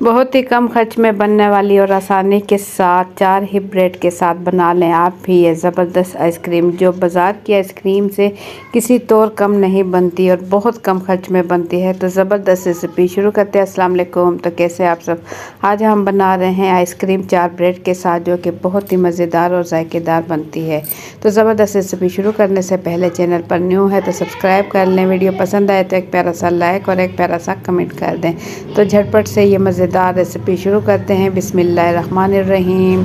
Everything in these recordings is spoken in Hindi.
बहुत ही कम खर्च में बनने वाली और आसानी के साथ 4 ही ब्रेड के साथ बना लें आप भी ये ज़बरदस्त आइसक्रीम, जो बाज़ार की आइसक्रीम से किसी तौर कम नहीं बनती और बहुत कम खर्च में बनती है। तो ज़बरदस्त रेसिपी शुरू करते हैं। अस्सलाम वालेकुम। तो कैसे आप सब? आज हम बना रहे हैं आइसक्रीम 4 ब्रेड के साथ, जो कि बहुत ही मज़ेदार और जायकेदार बनती है। तो ज़बरदस्त रेसिपी शुरू करने से पहले चैनल पर न्यू है तो सब्सक्राइब कर लें। वीडियो पसंद आए तो एक प्यारा सा लाइक और एक प्यारा सा कमेंट कर दें। तो झटपट से ये मज़ेदार रेसिपी शुरू करते हैं। बिस्मिल्लाहिर्रहमानिर्रहीम।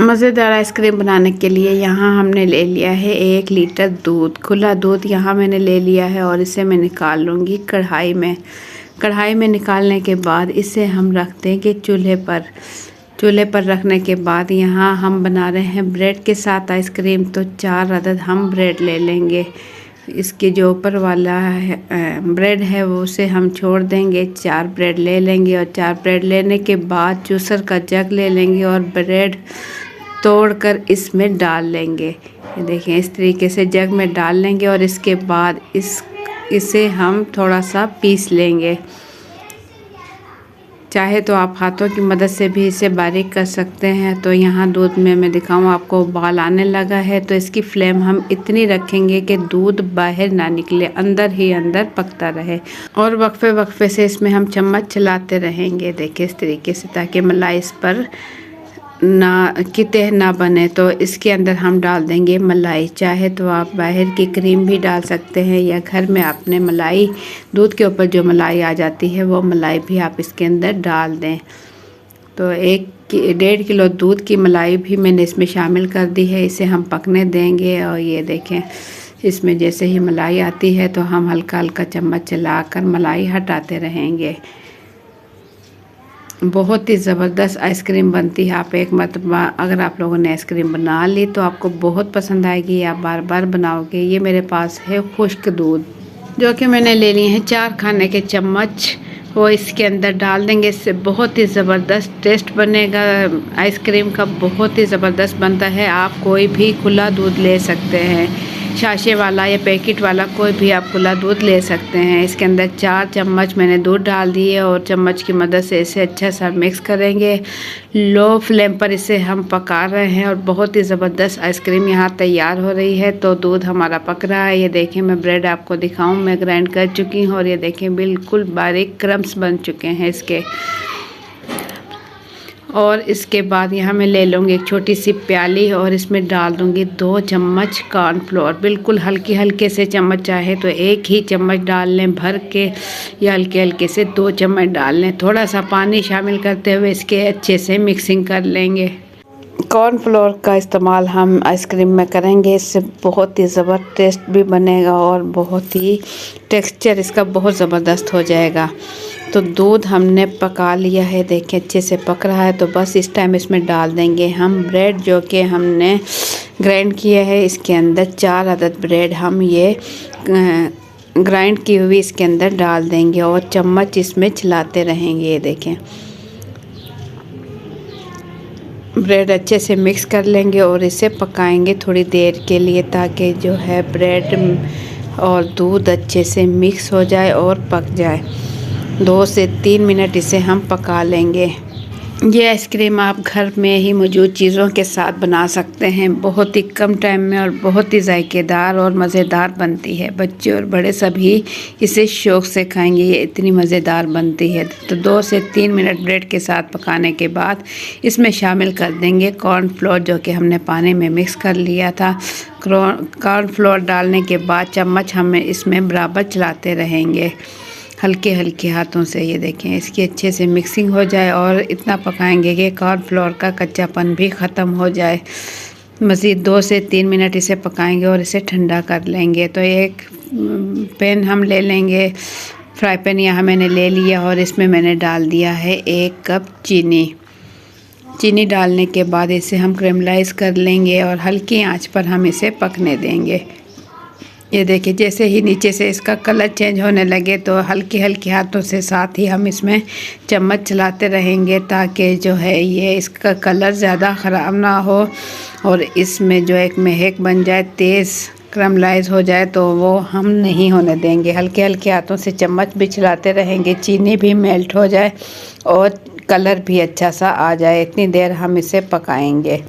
मज़ेदार आइसक्रीम बनाने के लिए यहाँ हमने ले लिया है 1 लीटर दूध, खुला दूध यहाँ मैंने ले लिया है और इसे मैं निकाल लूँगी कढ़ाई में। कढ़ाई में निकालने के बाद इसे हम रख देंगे चूल्हे पर। चूल्हे पर रखने के बाद यहाँ हम बना रहे हैं ब्रेड के साथ आइसक्रीम। तो 4 अदद हम ब्रेड ले लेंगे। इसके जो ऊपर वाला ब्रेड है वो उसे हम छोड़ देंगे। 4 ब्रेड ले लेंगे और 4 ब्रेड लेने के बाद जूसर का जग ले लेंगे और ब्रेड तोड़कर इसमें डाल लेंगे। ये देखें, इस तरीके से जग में डाल लेंगे और इसके बाद इसे हम थोड़ा सा पीस लेंगे। चाहे तो आप हाथों की मदद से भी इसे बारीक कर सकते हैं। तो यहाँ दूध में मैं दिखाऊँ आपको उबाल आने लगा है, तो इसकी फ्लेम हम इतनी रखेंगे कि दूध बाहर ना निकले, अंदर ही अंदर पकता रहे और वक्फे वक्फे से इसमें हम चम्मच चलाते रहेंगे। देखिए इस तरीके से, ताकि मलाई इस पर ना की तह ना बने। तो इसके अंदर हम डाल देंगे मलाई। चाहे तो आप बाहर की क्रीम भी डाल सकते हैं या घर में आपने मलाई, दूध के ऊपर जो मलाई आ जाती है वो मलाई भी आप इसके अंदर डाल दें। तो 1.5 किलो दूध की मलाई भी मैंने इसमें शामिल कर दी है। इसे हम पकने देंगे और ये देखें, इसमें जैसे ही मलाई आती है तो हम हल्का हल्का चम्मच चलाकर मलाई हटाते रहेंगे। बहुत ही ज़बरदस्त आइसक्रीम बनती है। आप एक मरतबा अगर आप लोगों ने आइसक्रीम बना ली तो आपको बहुत पसंद आएगी, आप बार बार बनाओगे। ये मेरे पास है खुश्क दूध, जो कि मैंने ले लिए हैं 4 खाने के चम्मच, वो इसके अंदर डाल देंगे। इससे बहुत ही ज़बरदस्त टेस्ट बनेगा आइसक्रीम का, बहुत ही ज़बरदस्त बनता है। आप कोई भी खुला दूध ले सकते हैं, साशे वाला या पैकेट वाला, कोई भी आप खुला दूध ले सकते हैं। इसके अंदर 4 चम्मच मैंने दूध डाल दिए और चम्मच की मदद से इसे अच्छा सा मिक्स करेंगे। लो फ्लेम पर इसे हम पका रहे हैं और बहुत ही ज़बरदस्त आइसक्रीम यहाँ तैयार हो रही है। तो दूध हमारा पक रहा है। ये देखें, मैं ब्रेड आपको दिखाऊं, मैं ग्राइंड कर चुकी हूँ और ये देखें बिल्कुल बारीक क्रम्स बन चुके हैं इसके। और इसके बाद यहाँ मैं ले लूँगी एक छोटी सी प्याली और इसमें डाल दूँगी 2 चम्मच कॉर्नफ्लोर। बिल्कुल हल्के हल्के से चम्मच, चाहे तो 1 ही चम्मच डाल लें भर के, या हल्के हल्के से 2 चम्मच डाल लें। थोड़ा सा पानी शामिल करते हुए इसके अच्छे से मिक्सिंग कर लेंगे। कॉर्नफ्लोर का इस्तेमाल हम आइसक्रीम में करेंगे, इससे बहुत ही ज़बरदस्त टेस्ट भी बनेगा और बहुत ही टेक्सचर इसका बहुत ज़बरदस्त हो जाएगा। तो दूध हमने पका लिया है, देखिए अच्छे से पक रहा है। तो बस इस टाइम इसमें डाल देंगे हम ब्रेड जो कि हमने ग्राइंड किया है। इसके अंदर 4 अदद ब्रेड हम ये ग्राइंड की हुई इसके अंदर डाल देंगे और चम्मच इसमें चलाते रहेंगे। ये देखें, ब्रेड अच्छे से मिक्स कर लेंगे और इसे पकाएंगे थोड़ी देर के लिए, ताकि जो है ब्रेड और दूध अच्छे से मिक्स हो जाए और पक जाए। 2 से 3 मिनट इसे हम पका लेंगे। ये आइसक्रीम आप घर में ही मौजूद चीज़ों के साथ बना सकते हैं, बहुत ही कम टाइम में और बहुत ही जायकेदार और मज़ेदार बनती है। बच्चे और बड़े सभी इसे शौक़ से खाएंगे, ये इतनी मज़ेदार बनती है। तो 2 से 3 मिनट ब्रेड के साथ पकाने के बाद इसमें शामिल कर देंगे कॉर्नफ्लोर, जो कि हमने पानी में मिक्स कर लिया था। कॉर्नफ्लोर डालने के बाद चम्मच हमें इसमें बराबर चलाते रहेंगे हल्के हल्के हाथों से। ये देखें, इसकी अच्छे से मिक्सिंग हो जाए और इतना पकाएंगे कि कॉर्नफ्लोर का कच्चापन भी ख़त्म हो जाए। मज़ीद 2 से 3 मिनट इसे पकाएंगे और इसे ठंडा कर लेंगे। तो एक पैन हम ले लेंगे, फ्राई पैन यहाँ मैंने ले लिया और इसमें मैंने डाल दिया है 1 कप चीनी। चीनी डालने के बाद इसे हम कैरमलाइज़ कर लेंगे और हल्की आंच पर हम इसे पकने देंगे। ये देखिए, जैसे ही नीचे से इसका कलर चेंज होने लगे तो हल्के हल्के हाथों से साथ ही हम इसमें चम्मच चलाते रहेंगे, ताकि जो है ये इसका कलर ज़्यादा ख़राब ना हो और इसमें जो एक महक बन जाए तेज़ क्रमलाइज हो जाए तो वो हम नहीं होने देंगे। हल्के हल्के हाथों से चम्मच भी चलाते रहेंगे, चीनी भी मेल्ट हो जाए और कलर भी अच्छा सा आ जाए, इतनी देर हम इसे पकाएंगे।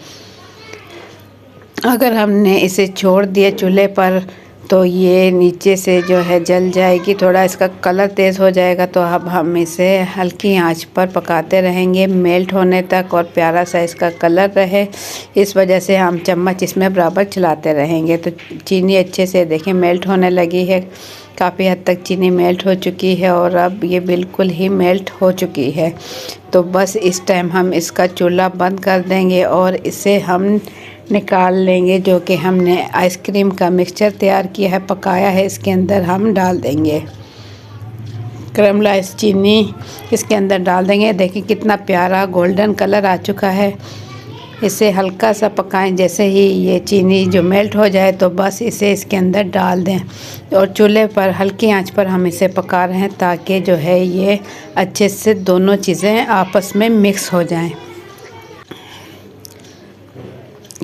अगर हमने इसे छोड़ दिया चूल्हे पर तो ये नीचे से जो है जल जाएगी, थोड़ा इसका कलर तेज़ हो जाएगा। तो अब हम इसे हल्की आंच पर पकाते रहेंगे मेल्ट होने तक और प्यारा सा इसका कलर रहे। इस वजह से हम चम्मच इसमें बराबर चलाते रहेंगे। तो चीनी अच्छे से देखें मेल्ट होने लगी है, काफ़ी हद तक चीनी मेल्ट हो चुकी है और अब ये बिल्कुल ही मेल्ट हो चुकी है। तो बस इस टाइम हम इसका चूल्हा बंद कर देंगे और इसे हम निकाल लेंगे। जो कि हमने आइसक्रीम का मिक्सचर तैयार किया है, पकाया है, इसके अंदर हम डाल देंगे। कैरमलाइज चीनी इसके अंदर डाल देंगे। देखिए कितना प्यारा गोल्डन कलर आ चुका है। इसे हल्का सा पकाएं, जैसे ही ये चीनी जो मेल्ट हो जाए तो बस इसे इसके अंदर डाल दें और चूल्हे पर हल्की आंच पर हम इसे पका रहे हैं ताकि जो है ये अच्छे से दोनों चीज़ें आपस में मिक्स हो जाएं।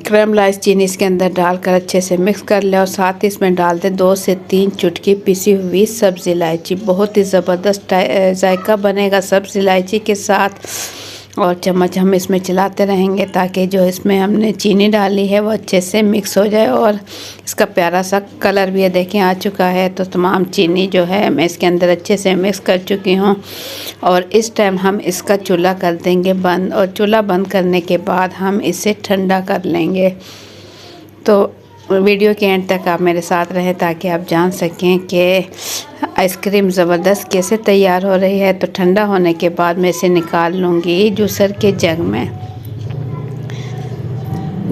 कैरमलाइज चीनी इसके अंदर डालकर अच्छे से मिक्स कर लें और साथ ही इसमें डाल दें 2 से 3 चुटकी पिसी हुई सब्ज़ी इलायची। बहुत ही ज़बरदस्त जायका बनेगा सब्ज़ी इलायची के साथ। और चम्मच हम इसमें चलाते रहेंगे ताकि जो इसमें हमने चीनी डाली है वो अच्छे से मिक्स हो जाए और इसका प्यारा सा कलर भी देखें आ चुका है। तो तमाम चीनी जो है मैं इसके अंदर अच्छे से मिक्स कर चुकी हूँ और इस टाइम हम इसका चूल्हा कर देंगे बंद और चूल्हा बंद करने के बाद हम इसे ठंडा कर लेंगे। तो वीडियो के एंड तक आप मेरे साथ रहें ताकि आप जान सकें कि आइसक्रीम ज़बरदस्त कैसे तैयार हो रही है। तो ठंडा होने के बाद मैं इसे निकाल लूँगी जूसर के जग में।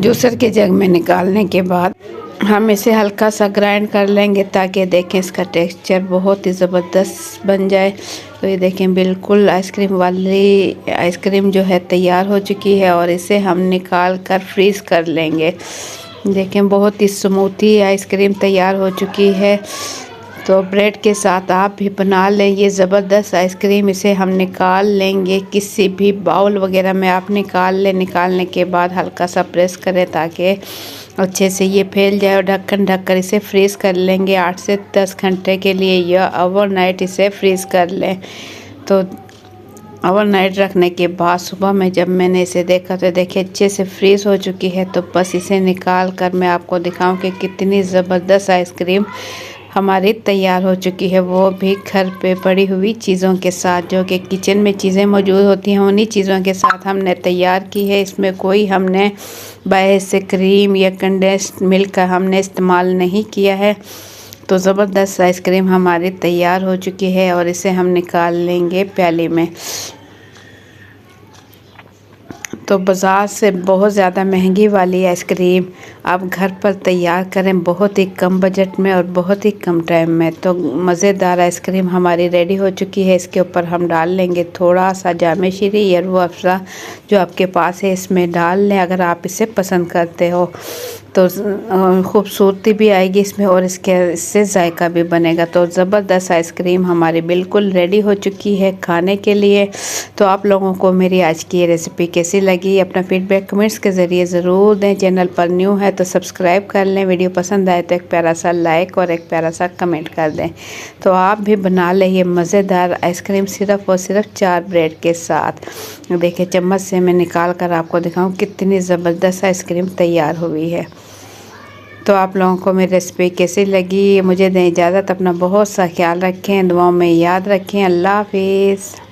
जूसर के जग में निकालने के बाद हम इसे हल्का सा ग्राइंड कर लेंगे ताकि देखें इसका टेक्सचर बहुत ही ज़बरदस्त बन जाए। तो ये देखें बिल्कुल आइसक्रीम वाली आइसक्रीम जो है तैयार हो चुकी है और इसे हम निकाल कर फ्रीज़ कर लेंगे। देखें बहुत ही स्मूथी आइसक्रीम तैयार हो चुकी है। तो ब्रेड के साथ आप भी बना लें ये ज़बरदस्त आइसक्रीम। इसे हम निकाल लेंगे किसी भी बाउल वगैरह में आप निकाल लें। निकालने के बाद हल्का सा प्रेस करें ताकि अच्छे से ये फैल जाए और ढक्कन ढककर इसे फ्रीज़ कर लेंगे 8 से 10 घंटे के लिए या ओवरनाइट इसे फ्रीज़ कर लें। तो ओवरनाइट रखने के बाद सुबह में जब मैंने इसे देखा तो देखिए अच्छे से फ्रीज़ हो चुकी है। तो बस इसे निकाल कर मैं आपको दिखाऊं कि कितनी ज़बरदस्त आइसक्रीम हमारी तैयार हो चुकी है, वो भी घर पे पड़ी हुई चीज़ों के साथ। जो कि किचन में चीज़ें मौजूद होती हैं उन्हीं चीज़ों के साथ हमने तैयार की है। इसमें कोई हमने बाहर से क्रीम या कंडेंस्ड मिल्क का हमने इस्तेमाल नहीं किया है। तो ज़बरदस्त आइसक्रीम हमारी तैयार हो चुकी है और इसे हम निकाल लेंगे प्याली में। तो बाज़ार से बहुत ज़्यादा महंगी वाली आइसक्रीम आप घर पर तैयार करें बहुत ही कम बजट में और बहुत ही कम टाइम में। तो मज़ेदार आइसक्रीम हमारी रेडी हो चुकी है। इसके ऊपर हम डाल लेंगे थोड़ा सा जामे शीरी या रूह अफ़ज़ा जो आपके पास है इसमें डाल लें अगर आप इसे पसंद करते हो। तो खूबसूरती भी आएगी इसमें और इससे जायका भी बनेगा। तो ज़बरदस्त आइसक्रीम हमारी बिल्कुल रेडी हो चुकी है खाने के लिए। तो आप लोगों को मेरी आज की ये रेसिपी कैसी लगी अपना फीडबैक कमेंट्स के ज़रिए ज़रूर दें। चैनल पर न्यू है तो सब्सक्राइब कर लें। वीडियो पसंद आए तो एक प्यारा सा लाइक और एक प्यारा सा कमेंट कर दें। तो आप भी बना लें ये मज़ेदार आइसक्रीम सिर्फ और सिर्फ 4 ब्रेड के साथ। देखिए चम्मच से मैं निकाल कर आपको दिखाऊँ कितनी ज़बरदस्त आइसक्रीम तैयार हुई है। तो आप लोगों को मेरी रेसिपी कैसी लगी मुझे दें इजाज़त। अपना बहुत सा ख्याल रखें, दुआओं में याद रखें। अल्लाह हाफिज़।